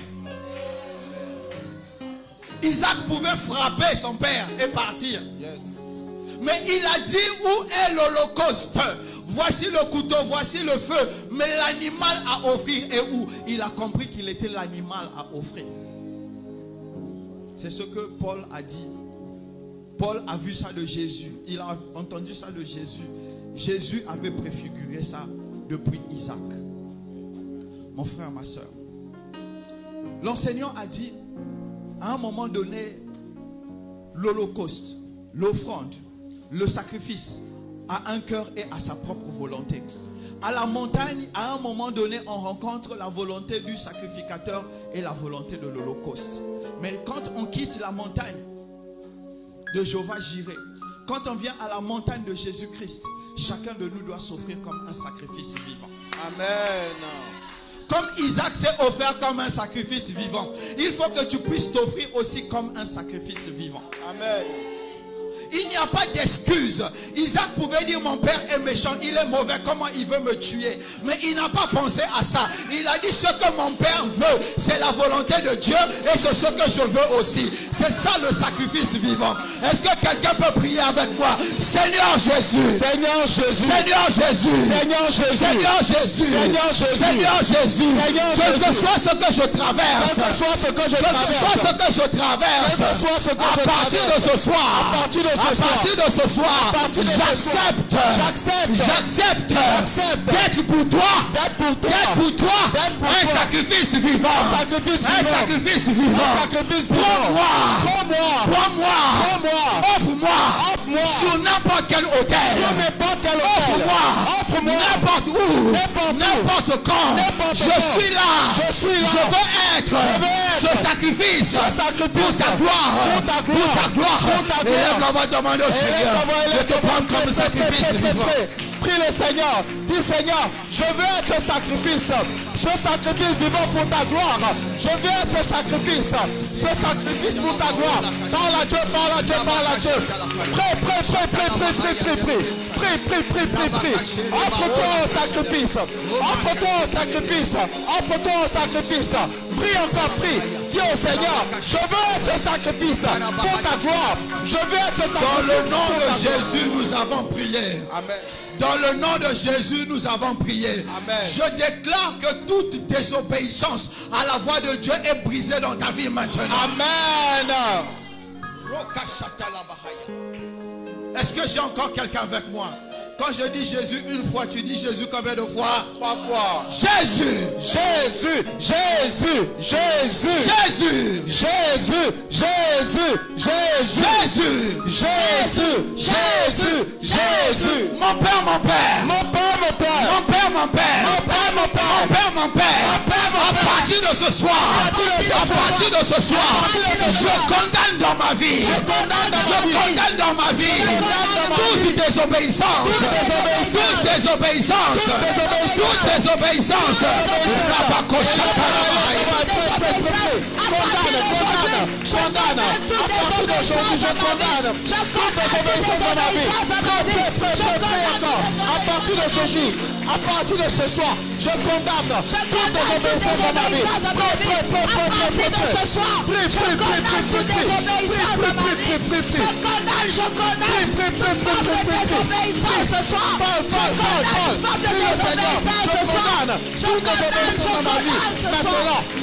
Isaac pouvait frapper son père et partir. Yes. Mais il a dit: où est l'holocauste? Voici le couteau, voici le feu. Mais l'animal à offrir est où? Il a compris qu'il était l'animal à offrir. C'est ce que Paul a dit. Paul a vu ça de Jésus. Il a entendu ça de Jésus. Jésus avait préfiguré ça depuis Isaac. Mon frère, ma soeur, l'enseignant a dit, à un moment donné, l'holocauste, l'offrande, le sacrifice a un cœur et à sa propre volonté. À la montagne, à un moment donné, on rencontre la volonté du sacrificateur et la volonté de l'holocauste. Mais quand on quitte la montagne de Jéhovah Jireh, quand on vient à la montagne de Jésus-Christ, chacun de nous doit s'offrir comme un sacrifice vivant. Amen. Comme Isaac s'est offert comme un sacrifice vivant, il faut que tu puisses t'offrir aussi comme un sacrifice vivant. Amen. Il n'y a pas d'excuse. Isaac pouvait dire: mon père est méchant, il est mauvais, comment il veut me tuer? Mais il n'a pas pensé à ça. Il a dit: ce que mon père veut, c'est la volonté de Dieu, et c'est ce que je veux aussi. C'est ça le sacrifice vivant. Est-ce que quelqu'un peut prier avec moi? Seigneur Jésus, Seigneur Jésus, Seigneur Jésus, Seigneur Jésus, Seigneur Jésus, Seigneur Jésus, Seigneur Jésus, quel que soit ce que je traverse, quel que soit ce que je traverse, à partir de ce soir, à partir de ce soir, j'accepte d'être pour toi, un sacrifice vivant, Prends-moi, offre-moi, sur n'importe quel autel, offre-moi, n'importe où, n'importe quand, je suis là, je veux être ce sacrifice pour ta gloire, élève la voix, demande au Seigneur de te prendre comme sacrifice vivant. Prie le Seigneur, dis: Seigneur, je veux être ce sacrifice vivant pour ta gloire. Je veux être ce sacrifice pour ta gloire. Parle à Dieu, parle à Dieu, parle à Dieu. Prie. Offre-toi au sacrifice. Prie encore, prie. Dis au Seigneur, je veux être sacrifice pour ta gloire. Je veux être sacrifice. Dans le nom de Jésus, nous avons prié. Amen. Dans le nom de Jésus, nous avons prié. Amen. Je déclare que toute désobéissance à la voix de Dieu est brisée dans ta vie maintenant. Amen. Est-ce que j'ai encore quelqu'un avec moi? Quand je dis Jésus une fois, tu dis Jésus combien de fois? 3 fois. Jésus. Jésus. Jésus. Jésus. Jésus. Jésus. Jésus. Jésus. Jésus. Jésus. Jésus. Mon Père, mon Père. Mon Père, mon Père. Mon Père, mon Père. Mon Père, mon Père. Mon Père, mon Père. À partir de ce soir, à partir de ce soir, je condamne dans ma vie, je condamne dans ma vie toute désobéissance, toute désobéissance. À partir d'aujourd'hui, à partir de ce soir, je condamne toute désobéissance dans ma vie. À partir de ce soir, je condamne toute désobéissance dans ma vie. Je condamne forme de désobéissance ce soir. Je condamne forme de désobéissance ce soir. Je condamne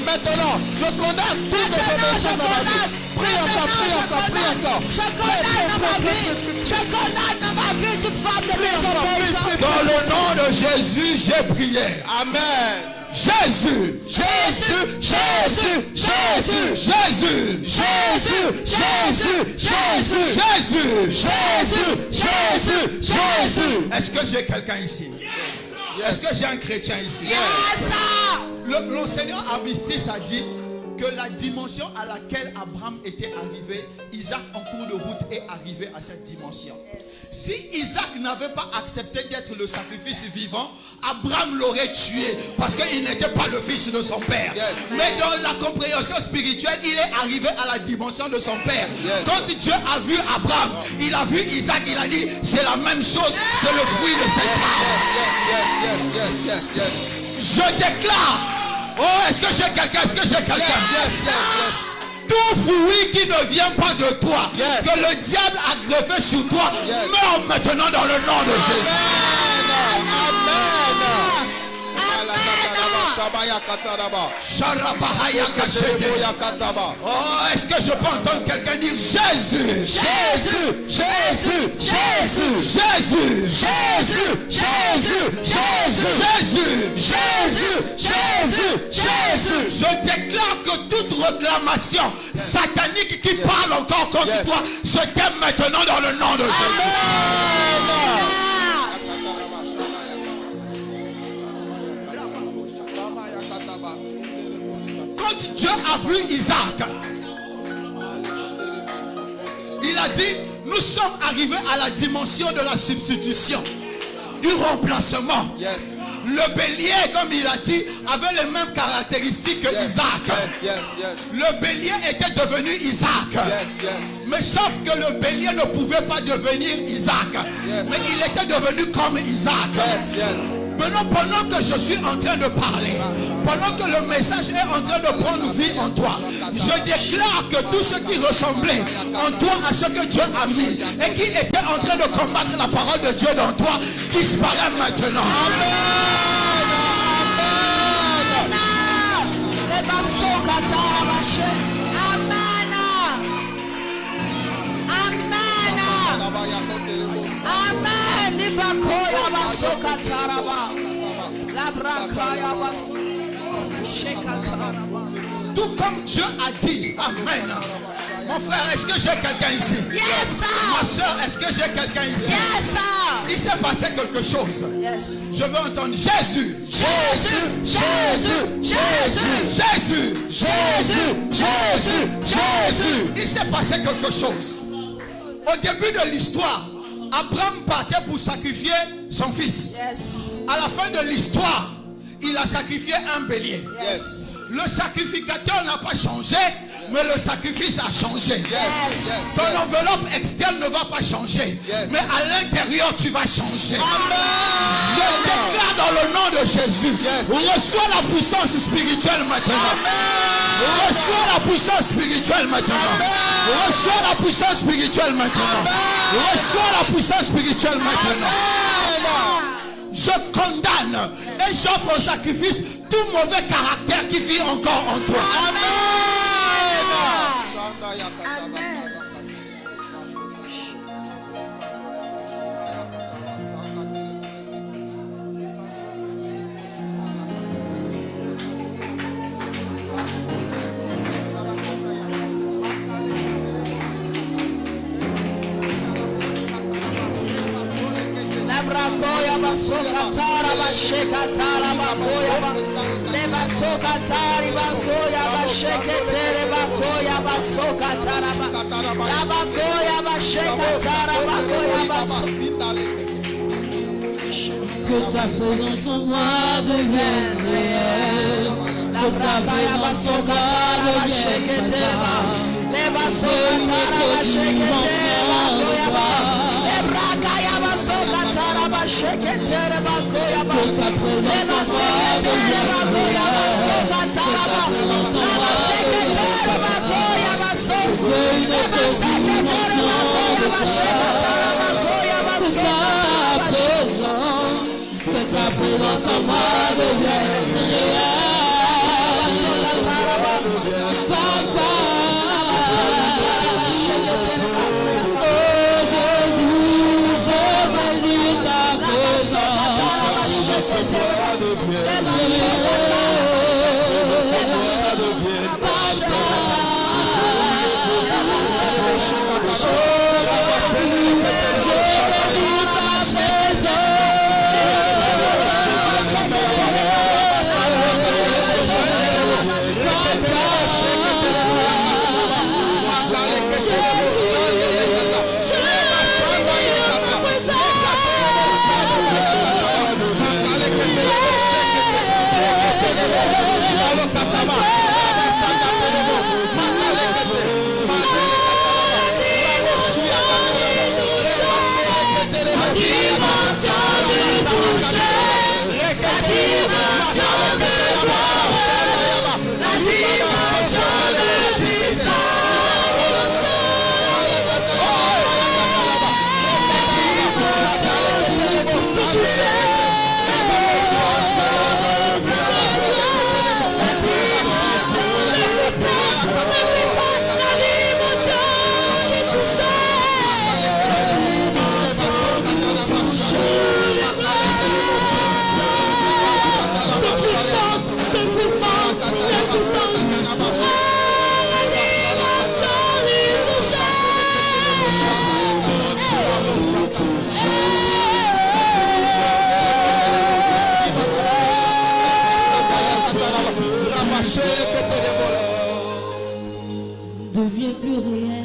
Maintenant, je condamne toute désobéissance dans ma vie. Prie encore. Je condamne dans ma vie. Je condamne dans ma vie toute forme de désobéissance. Dans le nom de Jésus, j'ai prié. Amen. Jésus. Jésus. Jésus. Jésus. Jésus. Jésus. Jésus. Jésus. Jésus. Jésus. Jésus. Jésus. Est-ce que j'ai quelqu'un ici? Est-ce que j'ai un chrétien ici? Yes. L'enseignant Amistis a dit que la dimension à laquelle Abraham était arrivé, Isaac en cours de route est arrivé à cette dimension. Si Isaac n'avait pas accepté d'être le sacrifice vivant, Abraham l'aurait tué parce qu'il n'était pas le fils de son père. Mais dans la compréhension spirituelle, il est arrivé à la dimension de son père. Quand Dieu a vu Abraham, il a vu Isaac, il a dit c'est la même chose, c'est le fruit de cette femme. Je déclare. Oh, est-ce que j'ai quelqu'un? Tout fruit qui ne vient pas de toi, que le diable a greffé sur toi, meurt maintenant dans le nom de Jésus. Oh, est-ce que je peux entendre quelqu'un dire Jésus? Jésus. Jésus. Jésus. Jésus. Jésus. Jésus. Jésus. Jésus. Jésus. Jésus. Jésus. Je déclare que toute réclamation satanique qui parle encore contre toi se termine maintenant dans le nom de Jésus. Quand Dieu a vu Isaac, il a dit, nous sommes arrivés à la dimension de la substitution, du remplacement. Le bélier, comme il a dit, avait les mêmes caractéristiques que Isaac. Le bélier était devenu Isaac. Mais sauf que le bélier ne pouvait pas devenir Isaac. Mais il était devenu comme Isaac. Maintenant, pendant que je suis en train de parler, pendant que le message est en train de prendre vie en toi, je déclare que tout ce qui ressemblait en toi à ce que Dieu a mis et qui était en train de combattre la parole de Dieu dans toi disparaît maintenant. Tout comme Dieu a dit, amen. Mon frère, est-ce que j'ai quelqu'un ici? Yes, sir. Ma soeur, est-ce que j'ai quelqu'un ici? Yes, sir. Il s'est passé quelque chose. Yes. Je veux entendre Jésus. Jésus. Jésus. Jésus. Jésus. Jésus. Jésus. Jésus. Il s'est passé quelque chose. Au début de l'histoire, Abraham partait pour sacrifier son fils. Yes. À la fin de l'histoire, il a sacrifié un bélier. Yes. Le sacrificateur n'a pas changé, Mais le sacrifice a changé. Ton enveloppe externe ne va pas changer. Mais à l'intérieur, tu vas changer. Je déclare dans le nom de Jésus. Reçois la puissance spirituelle maintenant. Reçois la puissance spirituelle maintenant. Reçois la puissance spirituelle maintenant. Reçois la puissance spirituelle maintenant. Je condamne et j'offre au sacrifice tout mauvais caractère qui vit encore en toi. Brakoya basoka tara basheka tara bakoya ba le basoka tari bakoya basheke tere bakoya basoka tara ba la bakoya basheka tara bakoya basoka. Que ta présence en moi devienne réelle. Que ta présence en moi devienne réelle. Le basoka tara basheke tere bakoya ba le brakaya basoka tara basheke tere bakoya ba le basoka tere bakoya basoka tara ba la basheke tere bakoya basoka le basoka tere bakoya basheke tere bakoya basoka. Que ta présence en moi devienne réelle. Papa, oh Jésus, je mérite ta Deviens plus réel.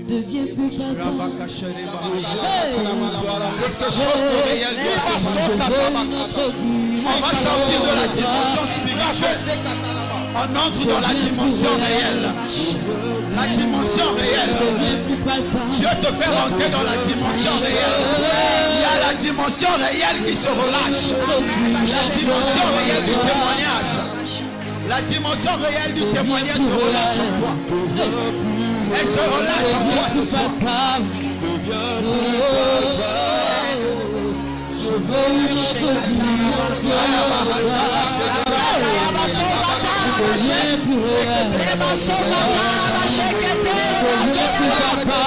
Deviens plus papa. Quelque chose de réel doit se passer. On va sortir de la dimension spirituelle. On entre dans la dimension réelle. La dimension réelle. Dieu te fait rentrer dans la dimension réelle. Il y a la dimension réelle qui se relâche. La dimension réelle du témoignage. La dimension réelle du témoignage se relâche en toi. Elle se relâche en toi ce soir. Je veux une autre dimension. Je viens plus réel. Je viens plus papa.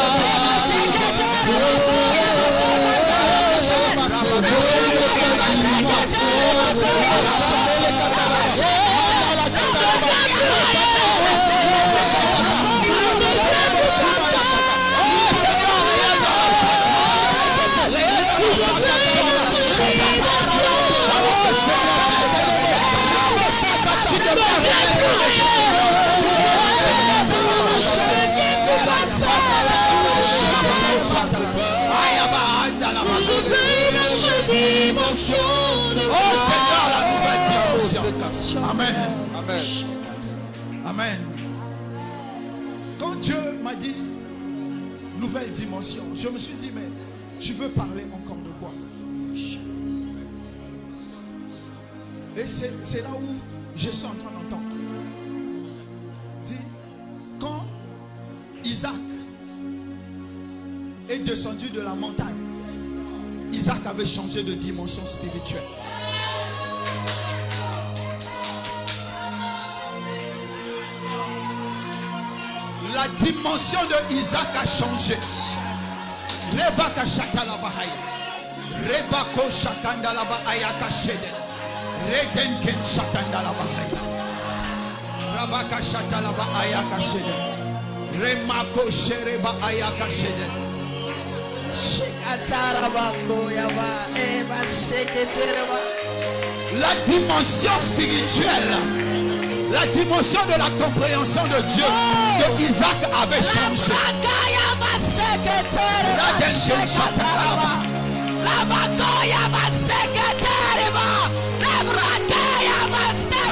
Amen. Amen. Amen. Quand Dieu m'a dit nouvelle dimension, je me suis dit, mais tu veux parler encore de quoi? Et c'est là où je suis en train d'entendre. Dis, quand Isaac est descendu de la montagne, Isaac avait changé de dimension spirituelle. La dimension de Isaac a changé. Rebaka Shatala Bahaya. Rebako Shatandala Bahaya Kashede. Redenken Shatandala Bahaya. Rabaka Shatala Bahaya Kashede. Remako Shereba Aya Kashede. La dimension spirituelle, la dimension de la compréhension de Dieu que Isaac avait changé.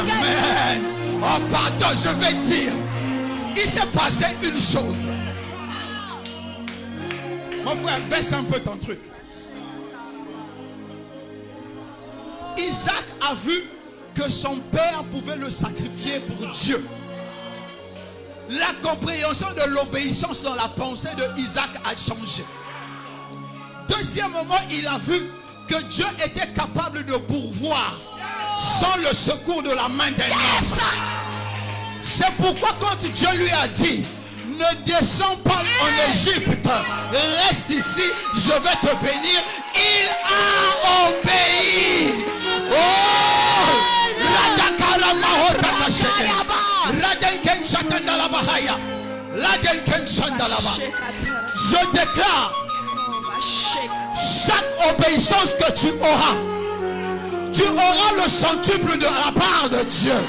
Amen. Oh pardon, je vais dire, il s'est passé une chose. Mon frère, baisse un peu ton truc. Isaac a vu que son père pouvait le sacrifier pour Dieu. La compréhension de l'obéissance dans la pensée de Isaac a changé. Deuxièmement, il a vu que Dieu était capable de pourvoir sans le secours de la main d'un homme. C'est pourquoi quand Dieu lui a dit, ne descends pas en Égypte, reste ici, je vais te bénir, il a obéi. Oh, je déclare, chaque obéissance que tu auras le centuple de la part de Dieu.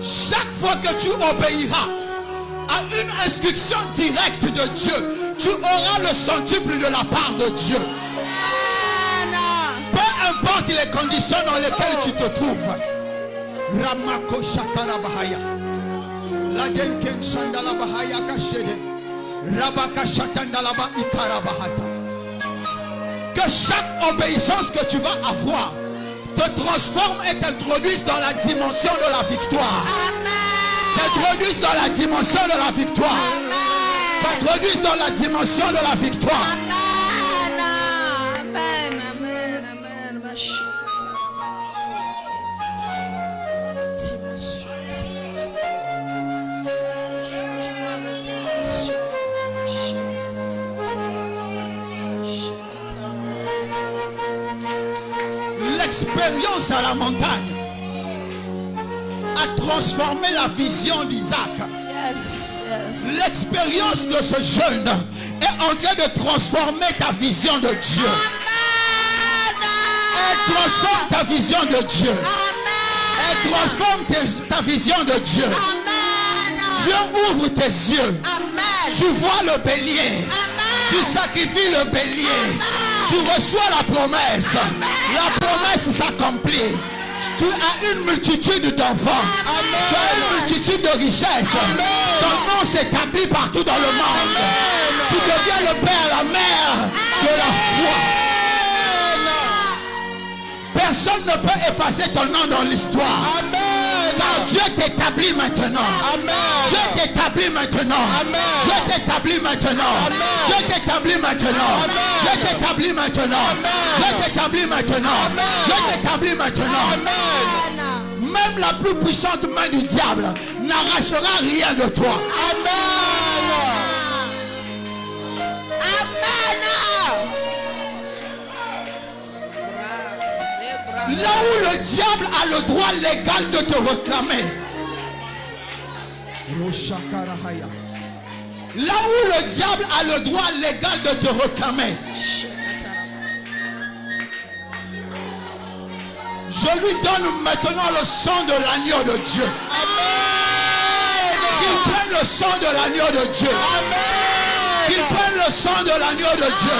Chaque fois que tu obéiras à une instruction directe de Dieu, tu auras le centuple de la part de Dieu. Peu importe les conditions dans lesquelles tu te trouves. Ramako Shakara Bahaya. Ladenken Shandala Bahaya Kashede. Rabaka Shatandalaba Ikara Bahata. Que chaque obéissance que tu vas avoir te transforme et t'introduise dans la dimension de la victoire. T'introduise dans la dimension de la victoire. T'introduise dans la dimension de la victoire. L'expérience à la montagne a transformé la vision d'Isaac. L'expérience de ce jeune est en train de transformer ta vision de Dieu. Elle transforme ta vision de Dieu. Elle transforme ta vision de Dieu. Dieu ouvre tes yeux. Tu vois le bélier. Tu sacrifies le bélier. Tu reçois la promesse. La promesse s'accomplit. Tu as une multitude d'enfants. Tu as une multitude de richesses. Ton nom s'établit partout dans le monde. Tu deviens le père, la mère de la foi. Personne ne peut effacer ton nom dans l'histoire. Car Dieu t'établit maintenant. Dieu t'établit maintenant. Dieu t'établit maintenant. Dieu t'établit maintenant. Dieu t'établit maintenant. Dieu t'établit maintenant. Dieu t'établit maintenant. Même la plus puissante main du diable n'arrachera rien de toi. Là où le diable a le droit légal de te réclamer. Là où le diable a le droit légal de te réclamer. Je lui donne maintenant le sang de l'agneau de Dieu. Qu'il prenne le sang de l'agneau de Dieu. Qu'il prenne le sang de l'agneau de Dieu.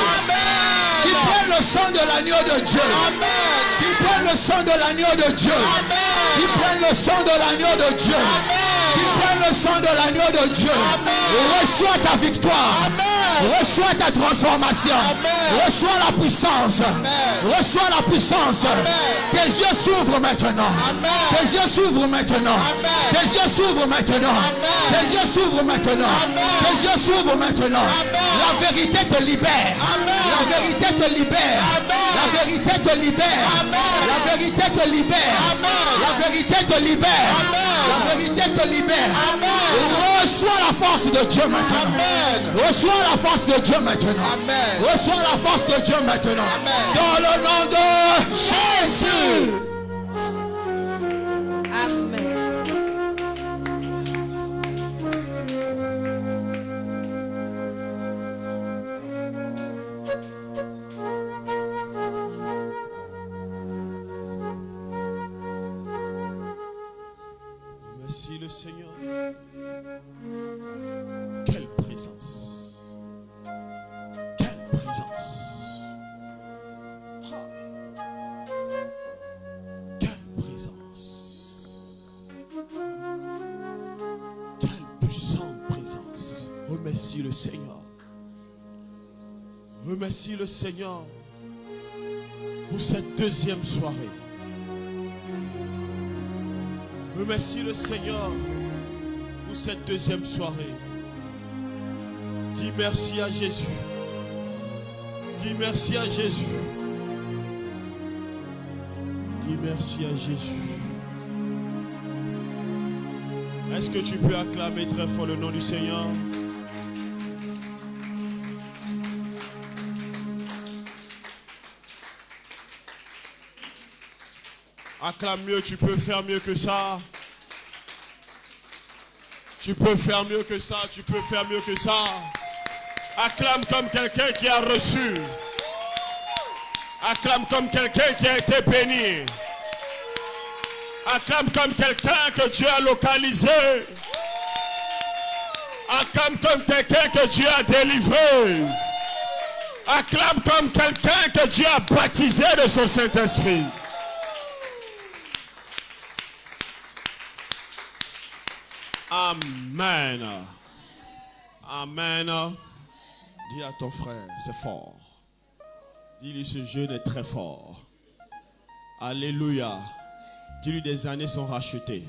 Qui prennent le sang de l'agneau de Dieu. Qui prennent le sang de l'agneau de Dieu. Qui prennent le sang de l'agneau de Dieu. Qui prennent le sang de l'agneau de Dieu. Reçois ta victoire. Reçois ta transformation. Reçois la puissance. Reçois la puissance. Tes yeux s'ouvrent maintenant. Tes yeux s'ouvrent maintenant. Tes yeux s'ouvrent maintenant. Tes yeux s'ouvrent maintenant. Tes yeux s'ouvrent maintenant. La vérité te libère. La vérité te libère. La vérité te libère. La vérité te libère. La vérité te libère. La vérité te libère. Reçois la force de Dieu maintenant. Reçois la force de Dieu maintenant. Reçois la force de Dieu maintenant. Dans le nom de Jésus. Amen. Merci le Seigneur. Quelle présence. Quelle présence. Quelle présence. Quelle puissante présence. Remercie le Seigneur. Remercie le Seigneur pour cette deuxième soirée. Remercie le Seigneur pour cette deuxième soirée. Dis merci à Jésus. Dis merci à Jésus. Dis merci à Jésus. Est-ce que tu peux acclamer très fort le nom du Seigneur? Acclame mieux, tu peux faire mieux que ça. Tu peux faire mieux que ça, tu peux faire mieux que ça. Acclame comme quelqu'un qui a reçu. Acclame comme quelqu'un qui a été béni. Acclame comme quelqu'un que Dieu a localisé. Acclame comme quelqu'un que Dieu a délivré. Acclame comme quelqu'un que Dieu a baptisé de son Saint-Esprit. Amen. Amen. Dis à ton frère, c'est fort. Dis-lui, ce jeûne est très fort. Alléluia. Dis-lui, des années sont rachetées.